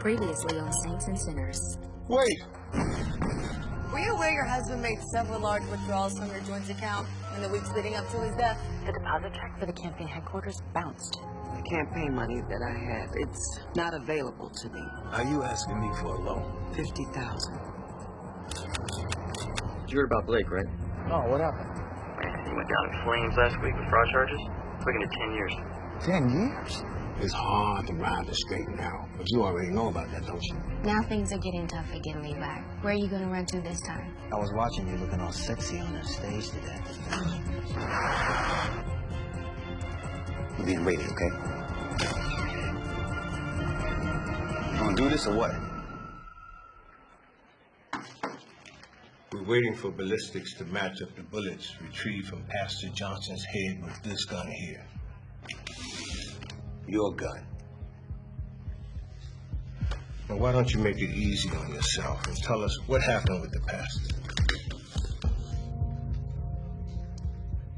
Previously on Saints and Sinners. Wait! Were you aware your husband made several large withdrawals from your joint account in the weeks leading up to his death? The deposit check for the campaign headquarters bounced. The campaign money that I have, it's not available to me. Are you asking me for a loan? $50,000. You heard about Blake, right? Oh, what happened? Man, he went down in flames last week with fraud charges. Looking at 10 years. 10 years? It's hard to ride the straight now, but you already know about that, don't you? Now things are getting tough again, Levi. Where are you going to run to this time? I was watching you looking all sexy on that stage today. We're being rated, okay? You gonna do this or what? We're waiting for ballistics to match up the bullets retrieved from Pastor Johnson's head with this gun here. Your gun. Now, why don't you make it easy on yourself and tell us what happened with the pastor?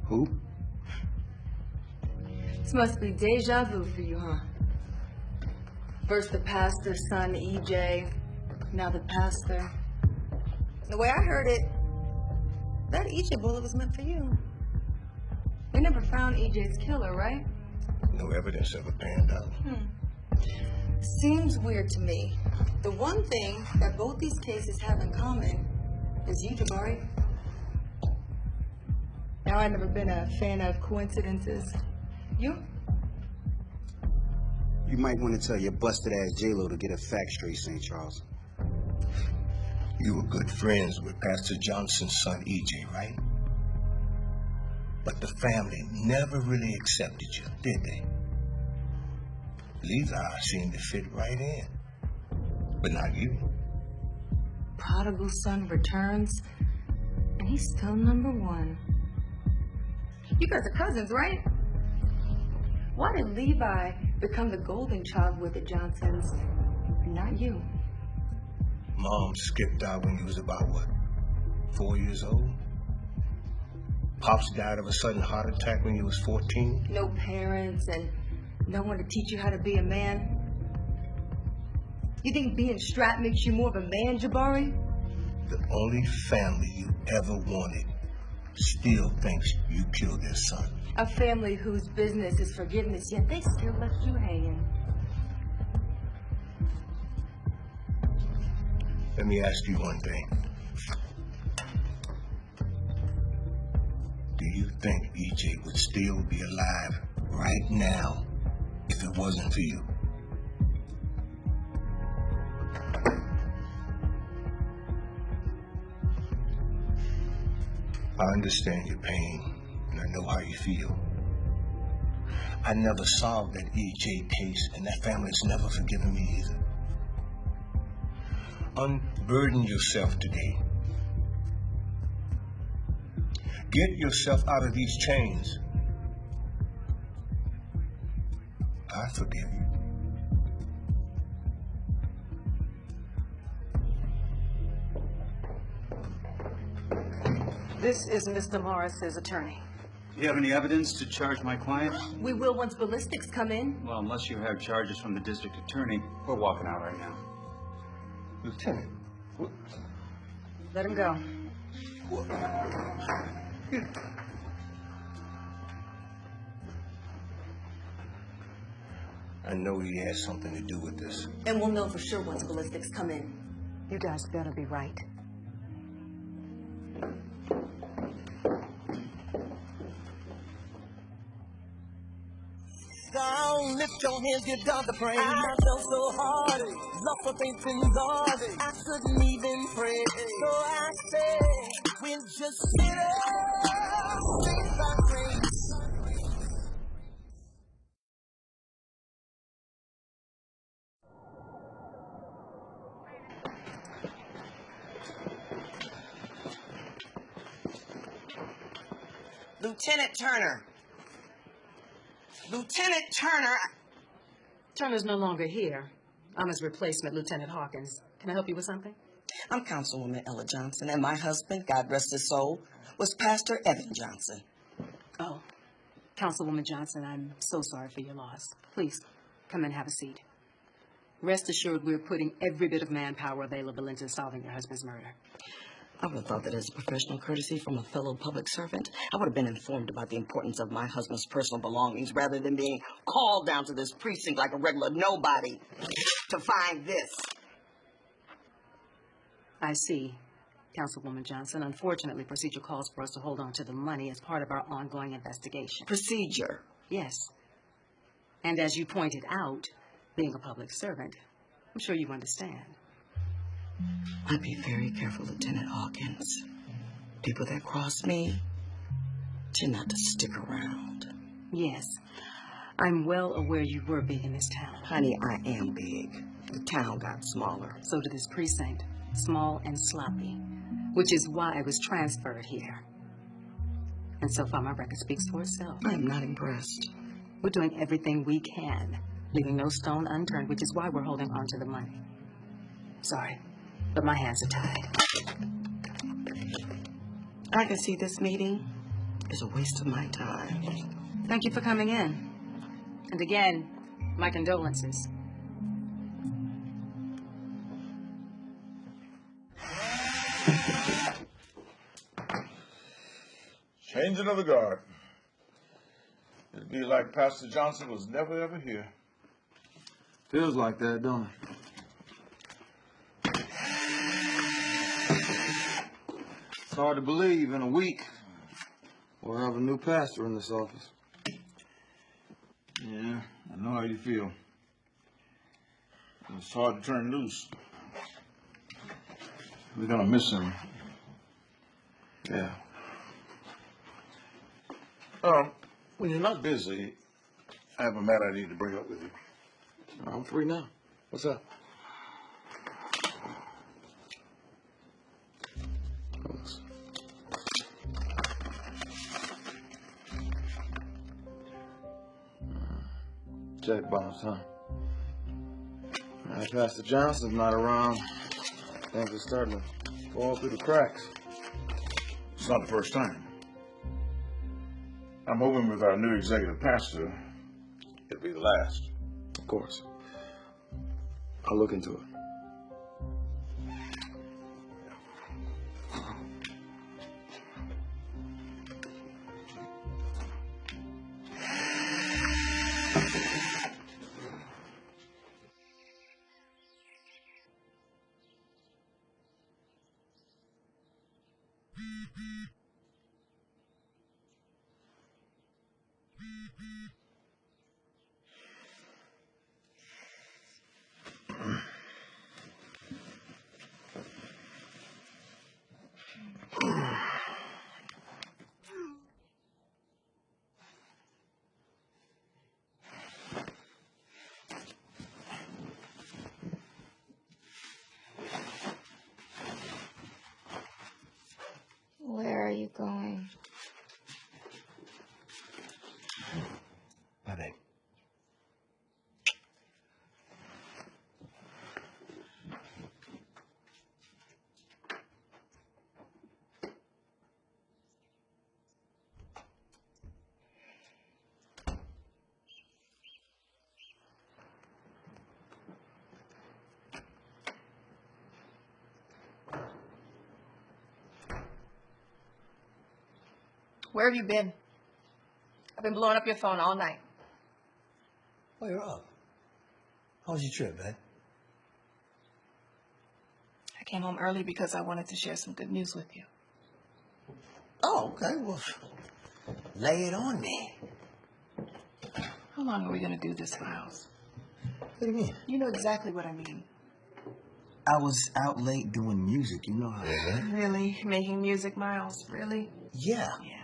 Who? This must be deja vu for you, huh? First the pastor's son, EJ, now the pastor. The way I heard it, that EJ bullet was meant for you. They never found EJ's killer, right? No evidence ever panned out. Seems weird to me. The one thing that both these cases have in common is you, Jabari. Now, I've never been a fan of coincidences. You? You might want to tell your busted-ass J-Lo to get her facts straight, St. Charles. You were good friends with Pastor Johnson's son, EJ, right? But the family never really accepted you, did they? Levi seemed to fit right in, but not you. Prodigal son returns, and he's still number one. You guys are cousins, right? Why did Levi become the golden child with the Johnsons, and not you? Mom skipped out when you was about, what, 4 years old? Pops died of a sudden heart attack when you was 14? No parents and no one to teach you how to be a man. You think being strapped makes you more of a man, Jabari? The only family you ever wanted still thinks you killed their son. A family whose business is forgiveness, yet they still left you hanging. Let me ask you one thing. Do you think EJ would still be alive right now if it wasn't for you? I understand your pain, and I know how you feel. I never solved that EJ case, and that family's never forgiven me either. Unburden yourself today. Get yourself out of these chains. I forgive you. This is Mr. Morris's attorney. Do you have any evidence to charge my client? We will once ballistics come in. Well, unless you have charges from the district attorney, we're walking out right now. Lieutenant, Let him go. I know he has something to do with this. And we'll know for sure once ballistics come in. You guys better be right. Down, lift your hands, get down the praise. I felt so hard, lost my faith in God. I couldn't even pray, so I said, we'll just sit up, praise by praise. Lieutenant Turner. Lieutenant Turner. Turner's no longer here. I'm his replacement, Lieutenant Hawkins. Can I help you with something? I'm Councilwoman Ella Johnson, and my husband, God rest his soul, was Pastor Evan Johnson. Oh, Councilwoman Johnson, I'm so sorry for your loss. Please, come and have a seat. Rest assured we're putting every bit of manpower available into solving your husband's murder. I would have thought that as a professional courtesy from a fellow public servant, I would have been informed about the importance of my husband's personal belongings rather than being called down to this precinct like a regular nobody to find this. I see, Councilwoman Johnson. Unfortunately, procedure calls for us to hold on to the money as part of our ongoing investigation. Procedure? Yes. And as you pointed out, being a public servant, I'm sure you understand. I'd be very careful, Lieutenant Hawkins. People that cross me tend not to stick around. Yes. I'm well aware you were big in this town. Honey, I am big. The town got smaller. So did this precinct. Small and sloppy. Which is why I was transferred here. And so far, my record speaks for itself. I am not impressed. We're doing everything we can, leaving no stone unturned, which is why we're holding on to the money. Sorry, but my hands are tied. I can see this meeting is a waste of my time. Thank you for coming in. And again, my condolences. Changing of the guard. It'd be like Pastor Johnson was never ever here. Feels like that, don't it? It's hard to believe in a week we'll have a new pastor in this office. Yeah, I know how you feel. It's hard to turn loose. We're gonna miss him. Yeah. When you're not busy, I have a matter I need to bring up with you. I'm free now. What's up? Check bombs, huh? Now, Pastor Johnson's not around. Things are starting to fall through the cracks. It's not the first time. I'm hoping with our new executive pastor, it'll be the last. Of course. I'll look into it. Where are you going? Bye, babe. Where have you been? I've been blowing up your phone all night. Oh, you're up. How was your trip, babe? I came home early because I wanted to share some good news with you. Oh, okay. Well, lay it on me. How long are we going to do this, Miles? What do you mean? You know exactly what I mean. I was out late doing music. You know how it is, right? Really? Making music, Miles? Really? Yeah. Yeah.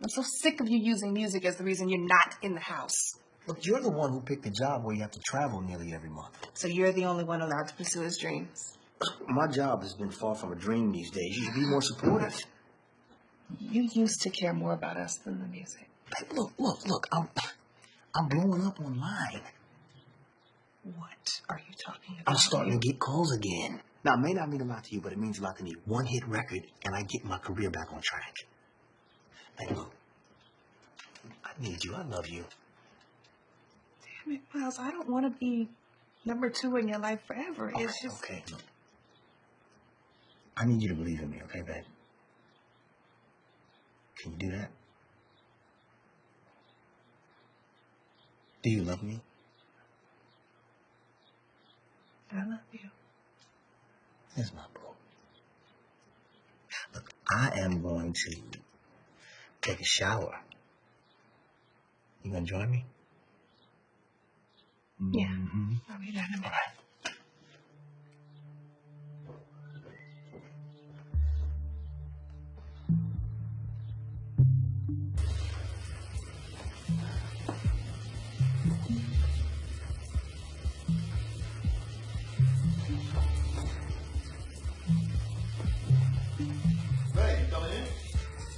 I'm so sick of you using music as the reason you're not in the house. Look, you're the one who picked the job where you have to travel nearly every month. So you're the only one allowed to pursue his dreams. My job has been far from a dream these days. You should be more supportive. You used to care more about us than the music. Babe, look. I'm blowing up online. What are you talking about? I'm starting to get calls again. Now, it may not mean a lot to you, but it means a lot to me. One hit record, and I get my career back on track. Hey, look. I need you. I love you. Damn it, Miles. I don't want to be number two in your life forever. All It's right, just... okay, look. I need you to believe in me, okay, babe? Can you do that? Do you love me? I love you. Here's my bro. Look, I am going to take a shower. You gonna join me? Yeah. Mm-hmm. I'll be there in a minute. All right.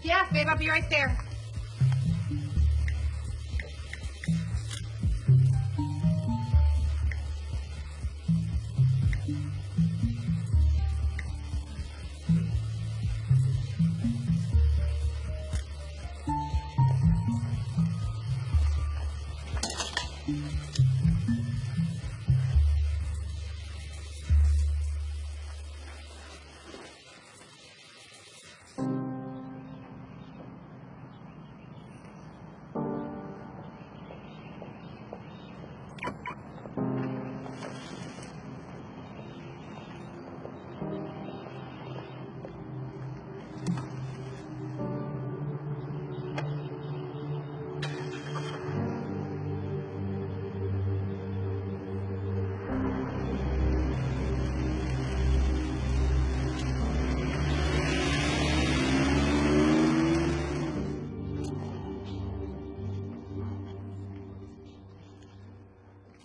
Yeah, babe, I'll be right there.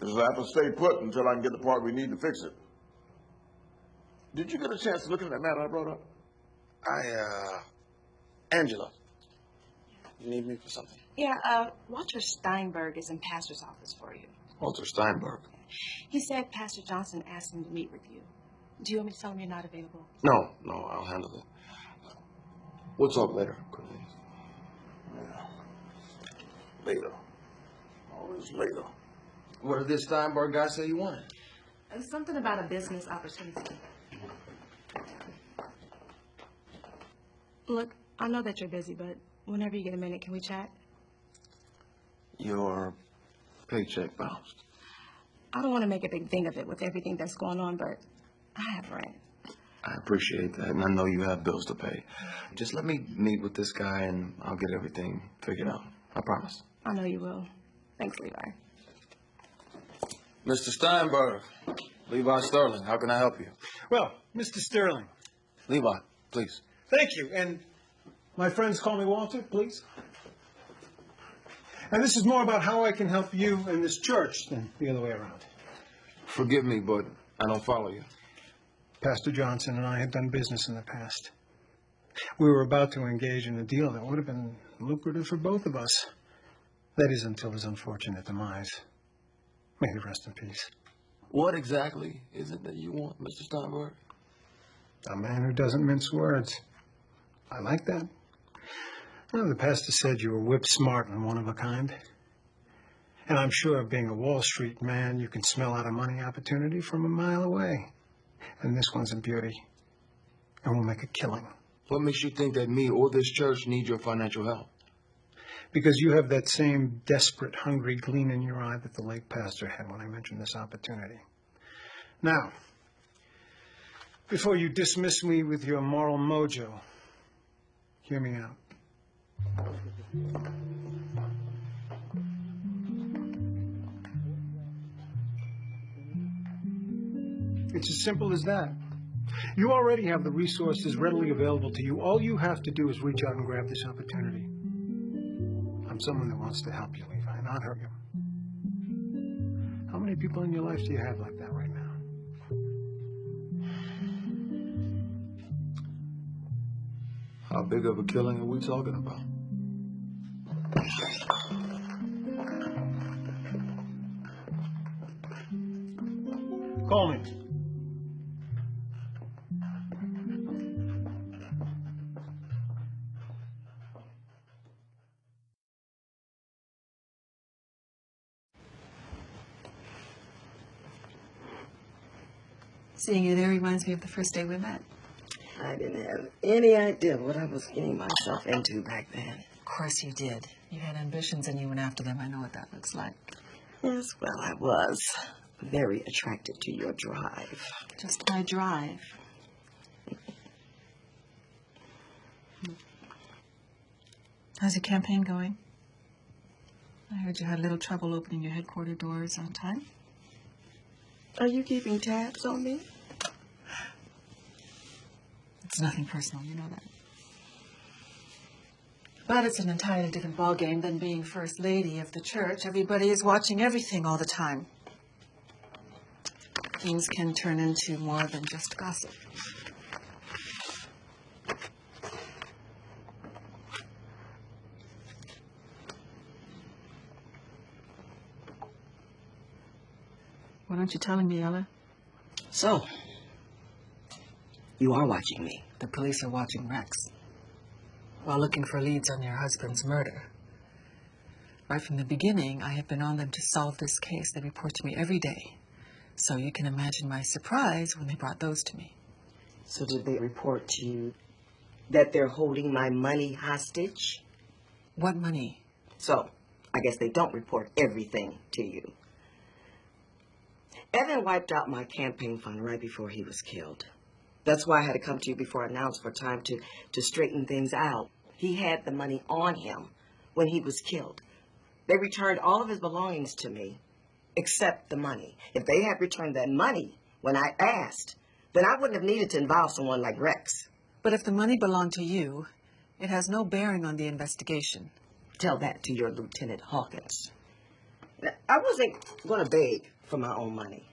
Just have to stay put until I can get the part we need to fix it. Did you get a chance to look at that matter I brought up? Angela. You need me for something? Yeah, Walter Steinberg is in Pastor's office for you. Walter Steinberg. He said Pastor Johnson asked him to meet with you. Do you want me to tell him you're not available? No, I'll handle it. We'll talk later, Cornelius. Yeah. Later. Always later. What did this Steinberg guy say you wanted? Something about a business opportunity. Look, I know that you're busy, but whenever you get a minute, can we chat? Your paycheck bounced. I don't want to make a big thing of it with everything that's going on, but I have rent. I appreciate that, and I know you have bills to pay. Just let me meet with this guy, and I'll get everything figured out. I promise. I know you will. Thanks, Levi. Mr. Steinberg, Levi Sterling, how can I help you? Well, Mr. Sterling. Levi, please. Thank you. And my friends call me Walter, please. And this is more about how I can help you in this church than the other way around. Forgive me, but I don't follow you. Pastor Johnson and I had done business in the past. We were about to engage in a deal that would have been lucrative for both of us. That is, until his unfortunate demise. May he rest in peace. What exactly is it that you want, Mr. Steinberg? A man who doesn't mince words. I like that. Well, the pastor said you were whip smart and one of a kind. And I'm sure, being a Wall Street man, you can smell out a money opportunity from a mile away. And this one's in beauty. And we'll make a killing. What makes you think that me or this church need your financial help? Because you have that same desperate, hungry gleam in your eye that the late pastor had when I mentioned this opportunity. Now, before you dismiss me with your moral mojo, hear me out. It's as simple as that. You already have the resources readily available to you. All you have to do is reach out and grab this opportunity. I'm someone that wants to help you, Levi, not hurt you. How many people in your life do you have like that right now? How big of a killing are we talking about? Call me. Seeing you there reminds me of the first day we met. I didn't have any idea what I was getting myself into back then. Of course you did. You had ambitions and you went after them. I know what that looks like. Yes, well, I was very attracted to your drive. Just my drive. How's your campaign going? I heard you had a little trouble opening your headquarters doors on time. Are you keeping tabs on me? It's nothing personal, you know that. But it's an entirely different ballgame than being First Lady of the church. Everybody is watching everything all the time. Things can turn into more than just gossip. What aren't you telling me, Ella? So, you are watching me. The police are watching Rex while looking for leads on your husband's murder. Right from the beginning, I have been on them to solve this case. They report to me every day. So you can imagine my surprise when they brought those to me. So did they report to you that they're holding my money hostage? What money? So, I guess they don't report everything to you. Evan wiped out my campaign fund right before he was killed. That's why I had to come to you before I announced for time to straighten things out. He had the money on him when he was killed. They returned all of his belongings to me, except the money. If they had returned that money when I asked, then I wouldn't have needed to involve someone like Rex. But if the money belonged to you, it has no bearing on the investigation. Tell that to your Lieutenant Hawkins. I wasn't going to beg for my own money,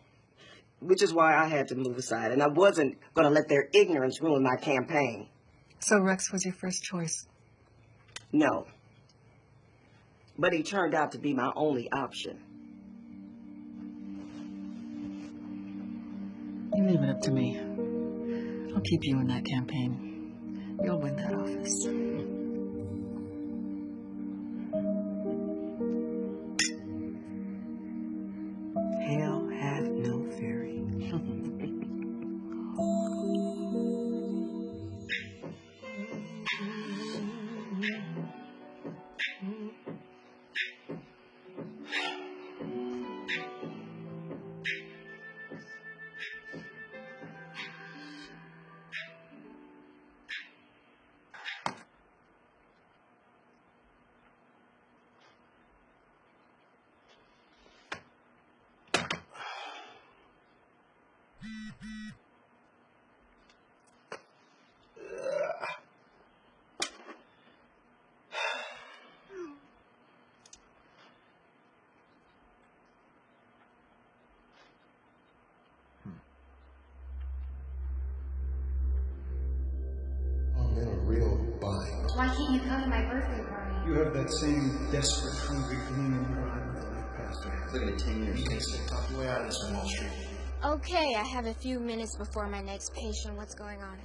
which is why I had to move aside, and I wasn't going to let their ignorance ruin my campaign. So Rex was your first choice? No. But he turned out to be my only option. You leave it up to me. I'll keep you in that campaign. You'll win that office. Hell hath no fury. I'm in a real bind. Why can't you come to my birthday party? You have that same desperate, hungry gleam in your eye that my pastor has. Look at the 10 years. Casey, talk your way out of this on Wall Street. Okay, I have a few minutes before my next patient. What's going on?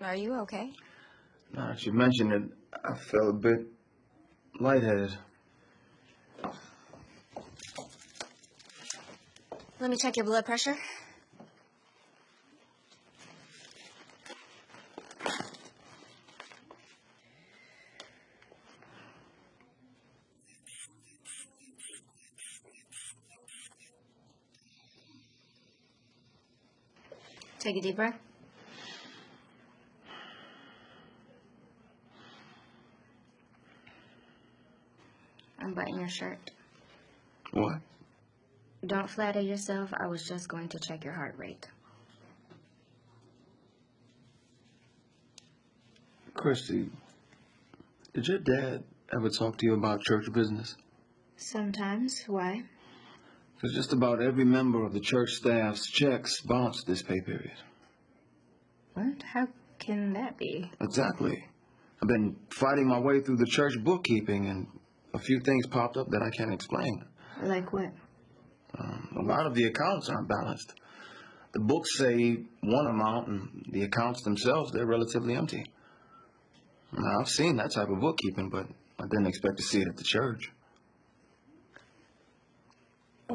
Are you okay? Now that you mentioned it, I felt a bit lightheaded. Let me check your blood pressure. Take a deep breath. Unbutton your shirt. What? Don't flatter yourself. I was just going to check your heart rate. Christy, did your dad ever talk to you about church business? Sometimes. Why? Because just about every member of the church staff's checks bounced this pay period. What? How can that be? Exactly. I've been fighting my way through the church bookkeeping, and a few things popped up that I can't explain. Like what? A lot of the accounts aren't balanced. The books say one amount, and the accounts themselves, they're relatively empty. Now, I've seen that type of bookkeeping, but I didn't expect to see it at the church.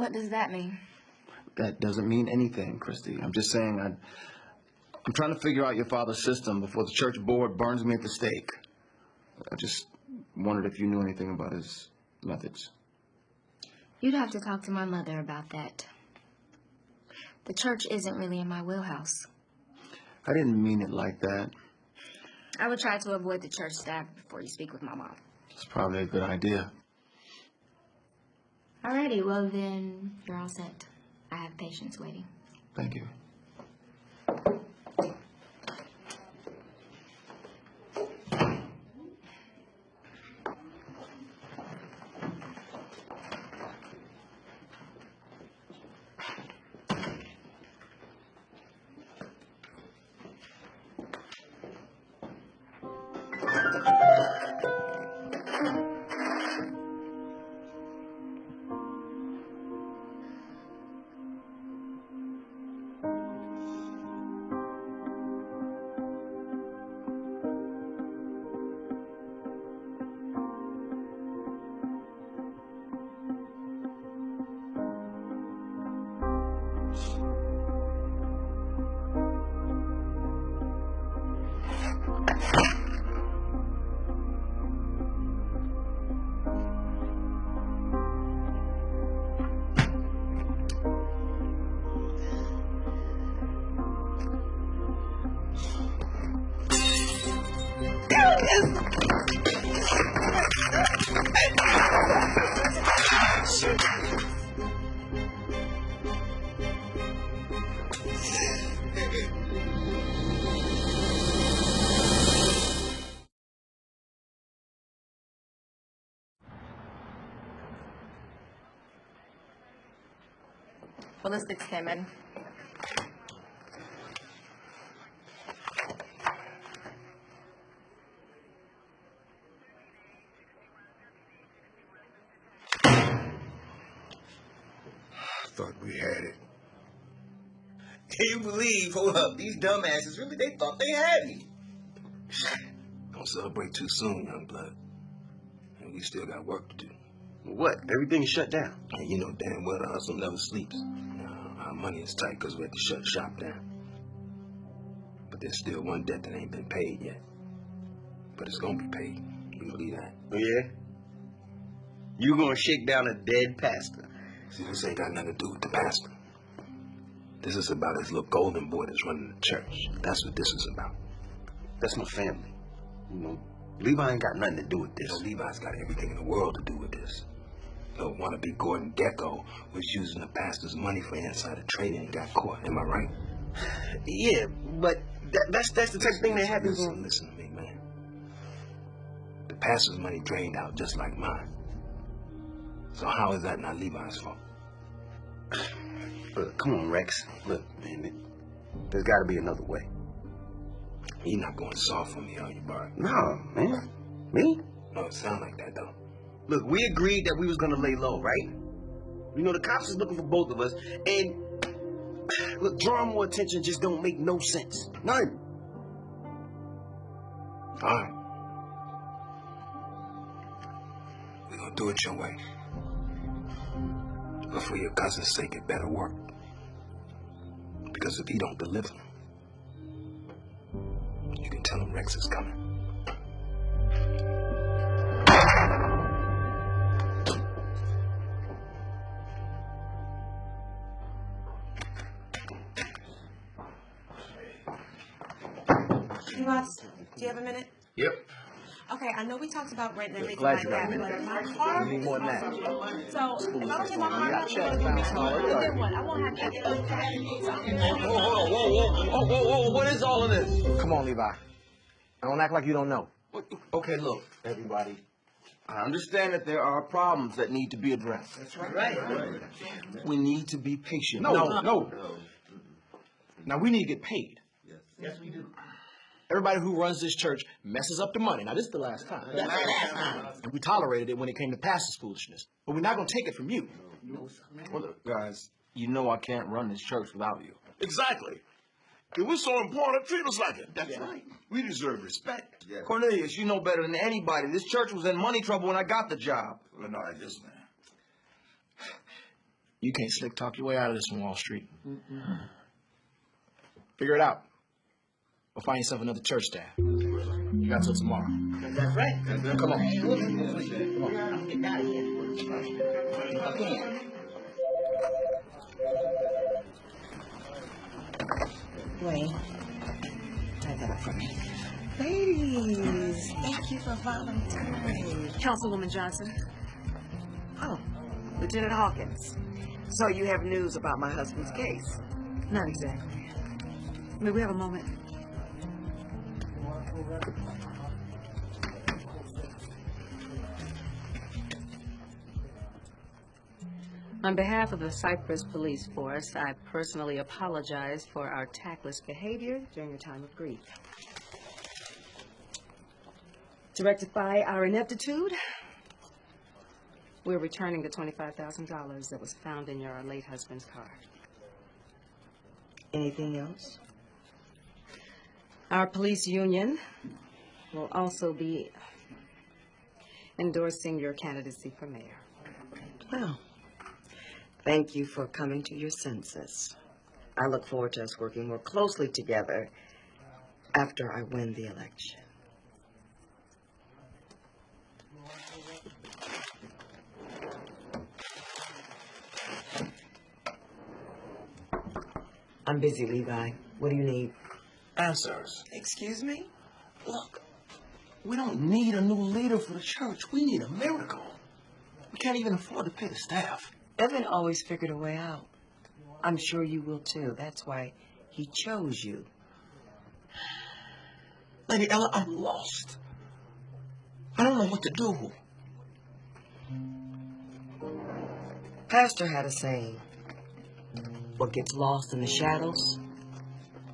What does that mean? That doesn't mean anything, Christy. I'm just saying I'm trying to figure out your father's system before the church board burns me at the stake. I just wondered if you knew anything about his methods. You'd have to talk to my mother about that. The church isn't really in my wheelhouse. I didn't mean it like that. I would try to avoid the church staff before you speak with my mom. It's probably a good idea. Alrighty, well then, you're all set. I have patients waiting. Thank you. Ballistics came in. Thought we had it. Can you believe, hold up, these dumbasses really, they thought they had me. Don't celebrate too soon, young blood. And we still got work to do. What? Everything's shut down. And you know damn well the hustle never sleeps. Our money is tight because we had to shut the shop down. But there's still one debt that ain't been paid yet. But it's gonna be paid. We believe that. Oh, yeah? You gonna shake down a dead pastor? See, this ain't got nothing to do with the pastor. This is about this little golden boy that's running the church. That's what this is about. That's my family. You know, Levi ain't got nothing to do with this. You know, Levi's got everything in the world to do with this. The wannabe Gordon Gekko was using the pastor's money for insider trading and got caught. Am I right? Yeah, but that's the type of thing that happens. Listen to me, man. The pastor's money drained out just like mine. So how is that not Levi's fault? Look, come on, Rex. Look, man, there's got to be another way. You're not going soft on me, are you, Bart? No, man. Me? No, it sound like that, though. Look, we agreed that we was gonna lay low, right? You know, the cops is looking for both of us, and look, drawing more attention just don't make no sense. None. All right. We're gonna do it your way. But for your cousin's sake, it better work. Because if he don't deliver, you can tell him Rex is coming. Do you have a minute? Yep. Okay, I know we talked about rent and everything Glad like you got a that, minute. but my car. You need more than that. So if I don't get my car, I'm gonna give me a good one. I won't have to get Whoa, what is all of this? Come on, Levi. Don't act like you don't know. Okay, look, everybody. I understand that there are problems that need to be addressed. That's right. We need to be patient. No. Now, we need to get paid. Yes, we do. Everybody who runs this church messes up the money. Now, this is the last time. And we tolerated it when it came to pastor's foolishness. But we're not going to take it from you. Well, look, guys, you know I can't run this church without you. Exactly. If we're so important, treat us like it. That's right. We deserve respect. Yeah. Cornelius, you know better than anybody. This church was in money trouble when I got the job. Well, no, listen, man. You can't slick talk your way out of this on Wall Street. Figure it out. Or find yourself another church staff. You got till tomorrow. That's right. Come on. Hey, look, come on. I'm getting out of here. Again. Wayne, tie that up for me. Ladies, thank you for volunteering. Councilwoman Johnson. Oh, Lieutenant Hawkins. So you have news about my husband's case? Not exactly. May we have a moment? On behalf of the Cypress Police Force, I personally apologize for our tactless behavior during your time of grief. To rectify our ineptitude, we're returning the $25,000 that was found in your late husband's car. Anything else? Our police union will also be endorsing your candidacy for mayor. Well, thank you for coming to your senses. I look forward to us working more closely together after I win the election. I'm busy, Levi. What do you need? Answers. Excuse me? Look, we don't need a new leader for the church. We need a miracle. We can't even afford to pay the staff. Evan always figured a way out. I'm sure you will too. That's why he chose you. Lady Ella, I'm lost. I don't know what to do. Pastor had a saying, what gets lost in the shadows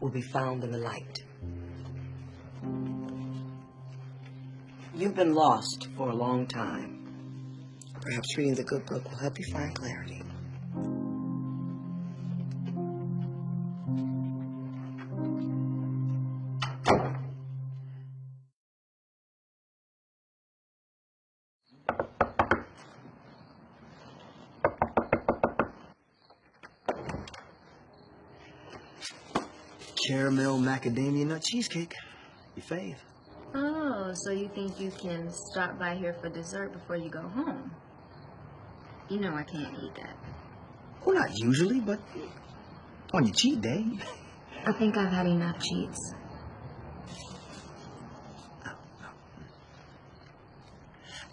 will be found in the light. You've been lost for a long time. Perhaps reading the good book will help you find clarity. Caramel macadamia nut cheesecake. Your fave. Oh, so you think you can stop by here for dessert before you go home? You know I can't eat that. Well, not usually, but on your cheat day. I think I've had enough cheats.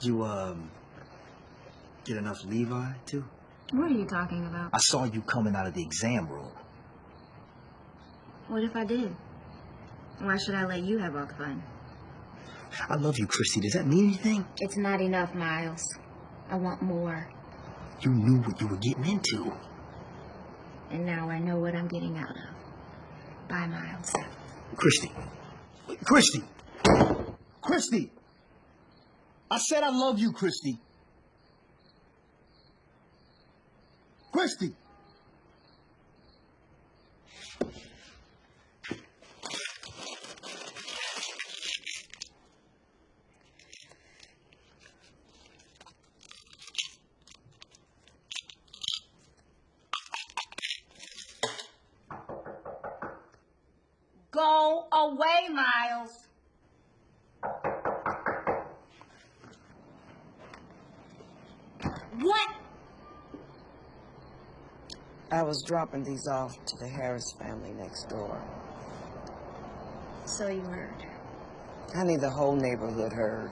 You, get enough Levi, too? What are you talking about? I saw you coming out of the exam room. What if I did? Why should I let you have all the fun? I love you, Christy. Does that mean anything? It's not enough, Miles. I want more. You knew what you were getting into. And now I know what I'm getting out of. Bye, Miles. Christy. Christy! Christy! I said I love you, Christy. Christy! Go away, Miles. What? I was dropping these off to the Harris family next door. So you heard. Honey, the whole neighborhood heard.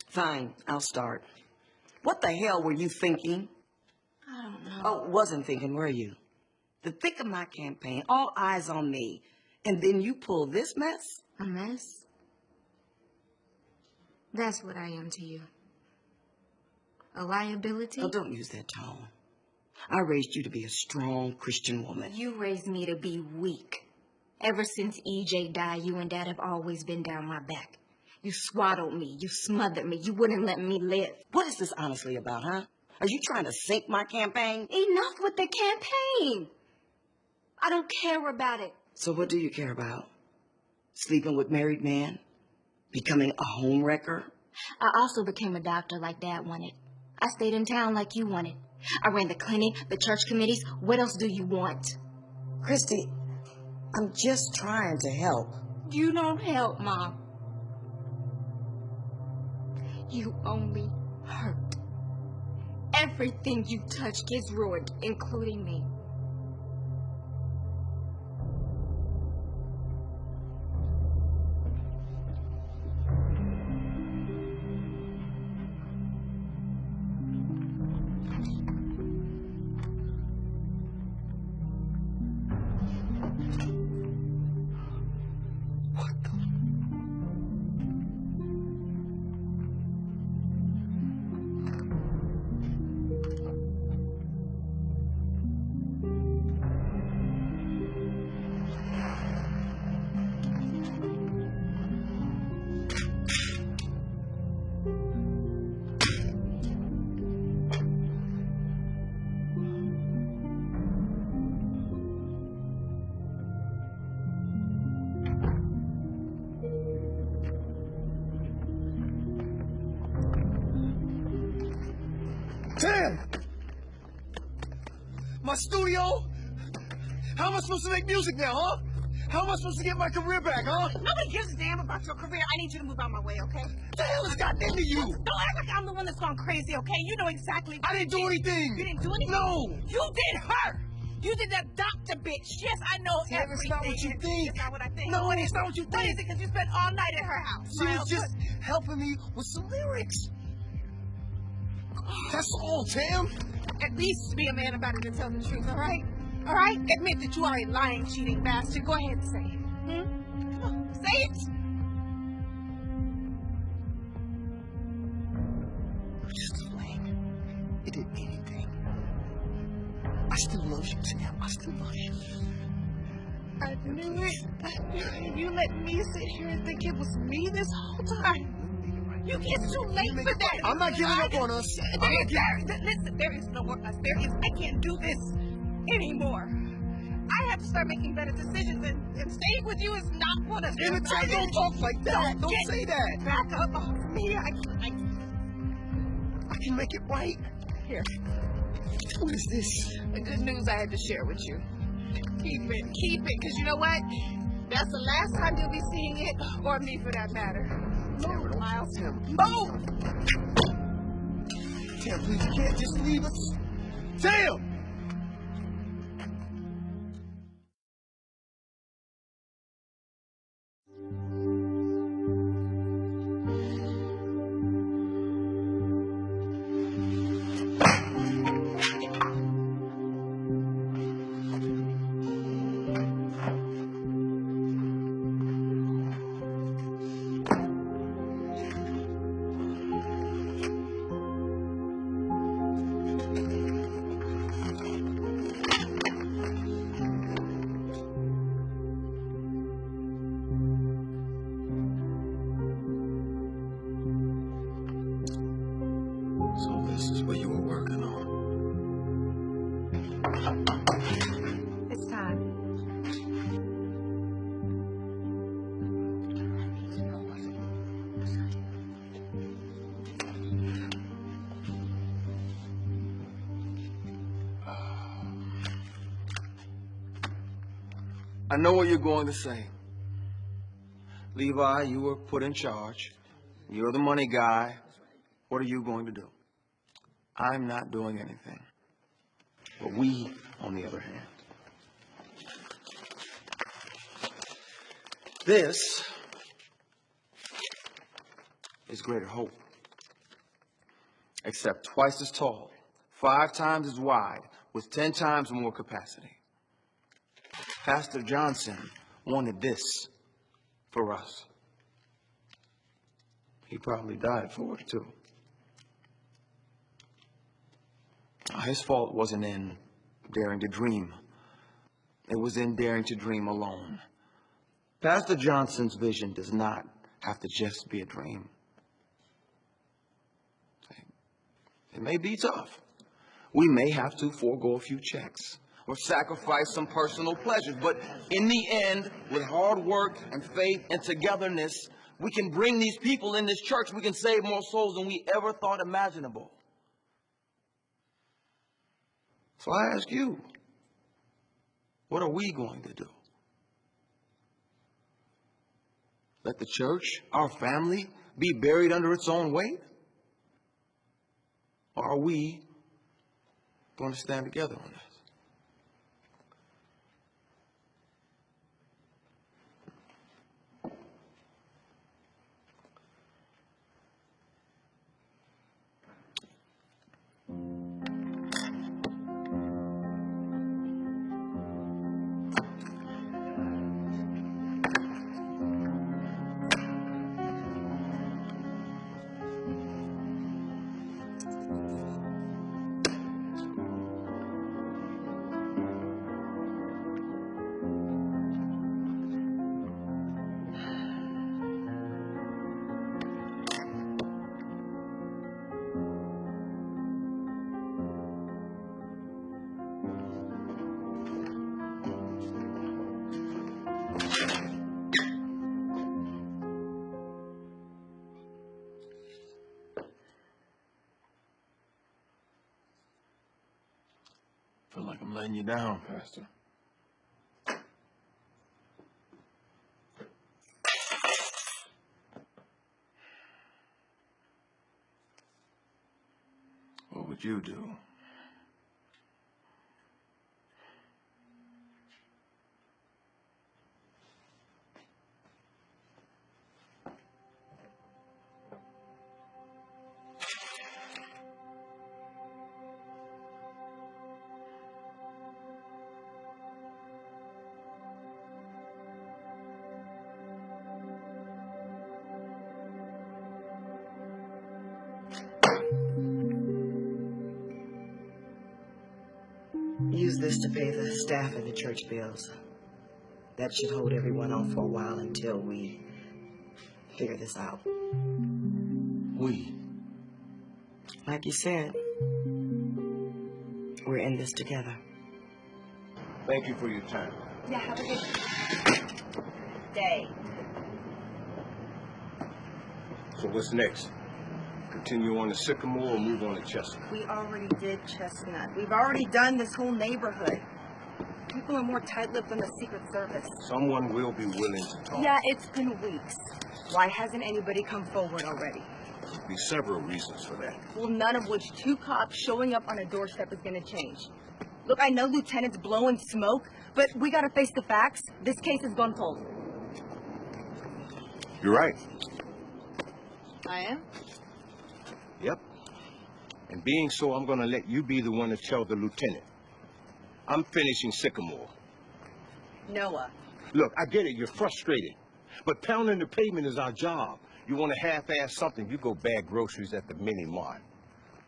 Fine, I'll start. What the hell were you thinking? I don't know. Oh, wasn't thinking, were you? The thick of my campaign, all eyes on me. And then you pull this mess? A mess? That's what I am to you. A liability? Oh, don't use that tone. I raised you to be a strong Christian woman. You raised me to be weak. Ever since EJ died, you and Dad have always been down my back. You swaddled me. You smothered me. You wouldn't let me live. What is this honestly about, huh? Are you trying to sink my campaign? Enough with the campaign. I don't care about it. So what do you care about? Sleeping with married men? Becoming a home wrecker? I also became a doctor like Dad wanted. I stayed in town like you wanted. I ran the clinic, the church committees. What else do you want? Christy, I'm just trying to help. You don't help, Mom. You only hurt. Everything you touch gets ruined, including me. Damn! My studio? How am I supposed to make music now, huh? How am I supposed to get my career back, huh? Nobody gives a damn about your career. I need you to move out my way, okay? What the hell has gotten into you? Don't act like I'm the one that's gone crazy, okay? You know exactly what I didn't do anything. You didn't do anything? No. You did her. You did that doctor bitch. Yes, I know Damn, everything. it's not what you think. It's not what I think. No, What it's is not what you What is think. it? Because you spent all night at her house. She was just helping me with some lyrics. That's all, Tam. At least be a man about it and tell the truth, all right? All right? Admit that you are a lying, cheating bastard. Go ahead and say it. Come on, say it. You're just a flame. It did anything. I still love you, Tam. I still love you. I knew it. I knew it. You let me sit here and think it was me this whole time. You it's too late for that. I'm not giving up on us. Listen, there is no more us. I can't do this anymore. I have to start making better decisions, and staying with you is not one of them. Don't talk like that. Don't say that. Back up off me. I can make it right. Here. What is this? The good news I had to share with you. Keep it, because you know what? That's the last time you'll be seeing it, or me for that matter. Move, Miles. Move! Tam, please, you can't just leave us. Tam! So this is what you were working on. It's time. I know what you're going to say. Levi, you were put in charge. You're the money guy. What are you going to do? I'm not doing anything. But we, on the other hand, this is Greater Hope. Except twice as tall, 5 times as wide, with 10 times more capacity. Pastor Johnson wanted this for us. He probably died for it, too. His fault wasn't in daring to dream. It was in daring to dream alone. Pastor Johnson's vision does not have to just be a dream. It may be tough. We may have to forego a few checks or sacrifice some personal pleasures, but in the end, with hard work and faith and togetherness, we can bring these people in this church. We can save more souls than we ever thought imaginable. So I ask you, what are we going to do? Let the church, our family, be buried under its own weight? Or are we going to stand together on this? I feel like I'm letting you down, Pastor. What would you do? Use this to pay the staff and the church bills. That should hold everyone on for a while until we figure this out. We? Like you said, we're in this together. Thank you for your time. Yeah, have a good day. So what's next? Continue on to Sycamore or move on to Chestnut? We already did Chestnut. We've already done this whole neighborhood. People are more tight-lipped than the Secret Service. Someone will be willing to talk. Yeah, it's been weeks. Why hasn't anybody come forward already? There'll be several reasons for that. Well, none of which 2 cops showing up on a doorstep is going to change. Look, I know Lieutenant's blowing smoke, but we got to face the facts. This case has gone cold. You're right. I am? Yep. And being so, I'm going to let you be the one to tell the lieutenant. I'm finishing Sycamore. Noah. Look, I get it. You're frustrated. But pounding the pavement is our job. You want to half-ass something, you go bag groceries at the mini-mart.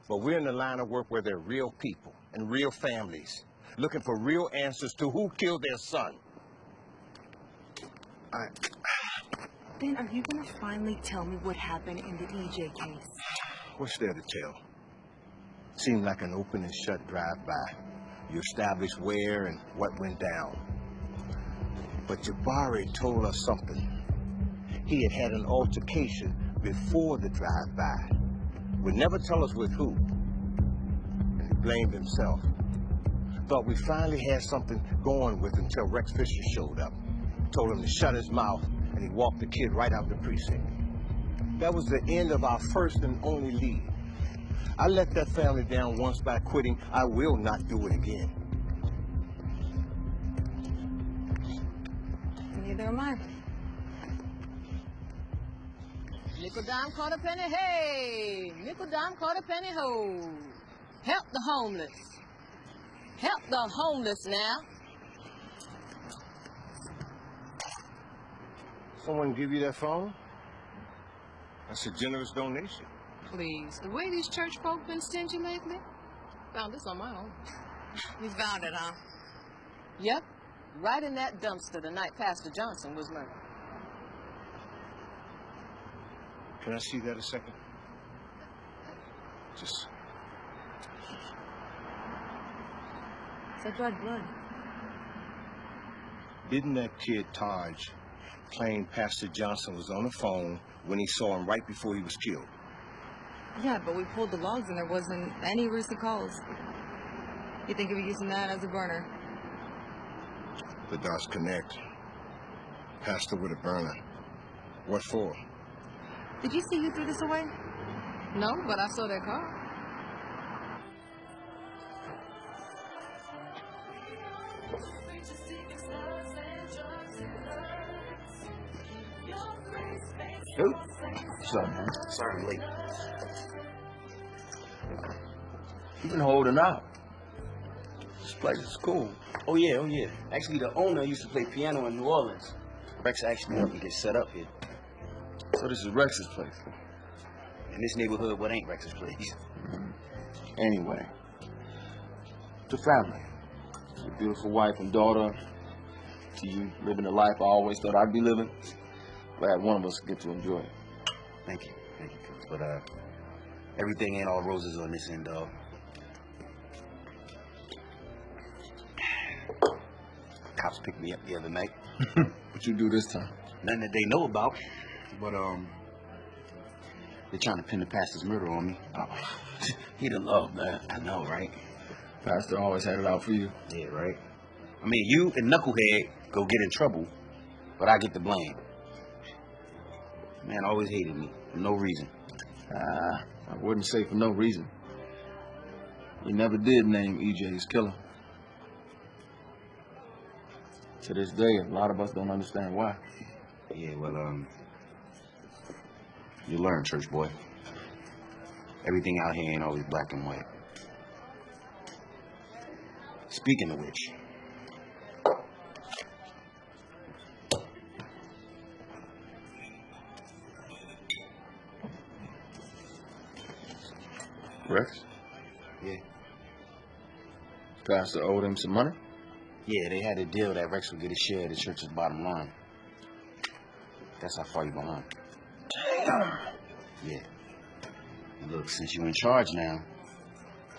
But we're in the line of work where there are real people and real families looking for real answers to who killed their son. Then are you going to finally tell me what happened in the EJ case? What's there to tell? Seemed like an open and shut drive-by. You established where and what went down. But Jabari told us something. He had had an altercation before the drive-by. Would never tell us with who. And he blamed himself. Thought we finally had something going with until Rex Fisher showed up. Told him to shut his mouth, and he walked the kid right out the precinct. That was the end of our first and only lead. I let that family down once by quitting. I will not do it again. Neither am I. Nickel dime, quarter penny, hey! Nickel dime, quarter penny, ho! Help the homeless. Help the homeless now. Someone give you that phone? That's a generous donation. Please, the way these church folk been stingy lately, found this on my own. You found it, huh? Yep, right in that dumpster the night Pastor Johnson was murdered. Can I see that a second? Just... It's like dried blood. Didn't that kid Taj claim Pastor Johnson was on the phone when he saw him right before he was killed? Yeah, but we pulled the logs and there wasn't any recent calls. You think of using that as a burner? The dots connect. Pastor with a burner. What for? Did you see who threw this away? No, but I saw that car. Who? What's up, man? Sorry I'm late. You been holding out. This place is cool. Oh yeah. Actually, the owner used to play piano in New Orleans. Rex actually helped me get set up here. So this is Rex's place. In this neighborhood, what ain't Rex's place? Anyway, to family, your beautiful wife and daughter, to you living the life I always thought I'd be living. Glad one of us get to enjoy it. Thank you. But everything ain't all roses on this end, dog. Cops picked me up the other night. What you do this time? Nothing that they know about. But they're trying to pin the pastor's murder on me. He the love, man. I know, right? Pastor always had it out for you. Yeah, right. I mean, you and Knucklehead go get in trouble, but I get the blame. Man always hated me for no reason. I wouldn't say for no reason. He never did name EJ his killer. To this day, a lot of us don't understand why. Yeah, well, you learn, church boy. Everything out here ain't always black and white. Speaking of which, Rex? Yeah. Pastor owed him some money? Yeah, they had a deal that Rex would get a share of the church's bottom line. That's how far you behind. Damn! Yeah. And look, since you're in charge now,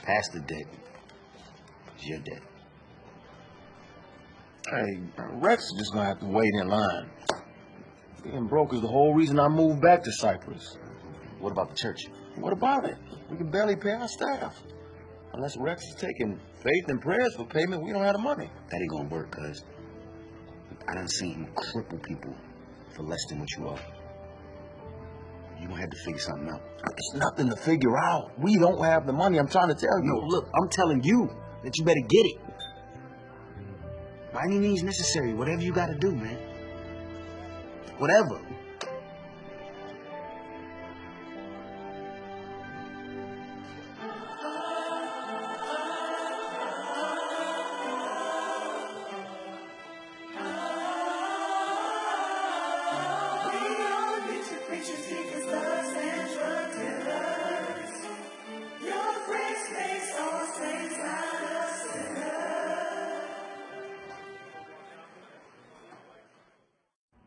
pastor debt is your debt. Hey, Rex is just gonna have to wait in line. Being broke is the whole reason I moved back to Cyprus. What about the church? What about it? We can barely pay our staff. Unless Rex is taking faith and prayers for payment, we don't have the money. That ain't gonna work, cuz I done seen him cripple people for less than what you owe. You gonna have to figure something out. It's nothing to figure out. We don't have the money, I'm trying to tell you. No, look, I'm telling you that you better get it. By any means necessary, whatever you gotta do, man. Whatever.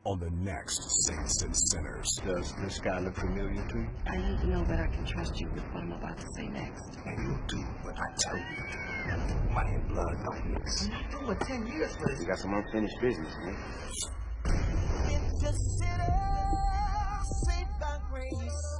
On the next Saints and Sinners. Does this guy look familiar to you? I need to know that I can trust you with what I'm about to say next. And you'll do what I tell you. Money and blood don't mix. I'm not through with 10 years for this. We got some unfinished business, man. It's a sinner saved by grace.